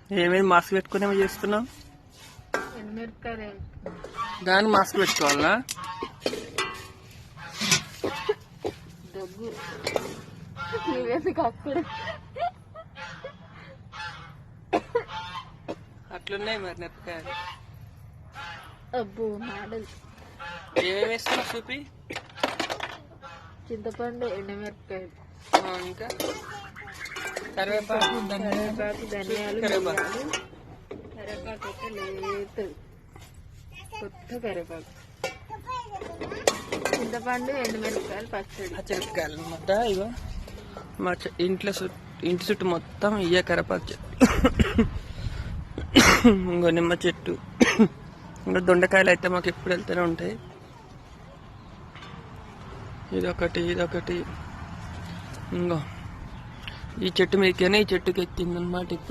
ఏమేమి మాస్క్ పెట్టుకునేమో చేస్తున్నావు? ఎండుమిరపకాయలు దానికి మాస్క్ పెట్టుకోవాలా? దగ్గు నువ్వెందుకు అక్కడ అట్లున్నాయి మరి మిరపకాయలు. అబ్బో మాడలు. ఏమేమి వేస్తున్నావు చూపి. చింతపండు, ఎండుమిరపకాయలు, ఇంకా కరివేపాకు, ధనియాలు, కరివేపాకు. కరివేపాకు అయితే లేదు, కొత్త కరివేపాకు, చింతపండు, ఎండుమిరపకాయలు, పచ్చిమిరపకాయలు అనమాట. ఇగో మా ఇంటి చుట్టూ మొత్తం ఇయ్య కరివేపాకు చెట్టు, ఇంకో నిమ్మ చెట్టు, ఇంకా దొండకాయలు అయితే మాకు ఎప్పుడు వెళ్తూనే ఉంటాయి. ఇదొకటి ఇంకో ఈ చెట్టు మీదకైనా ఈ చెట్టుకి ఎక్కిందనమాట ఇప్పుడు.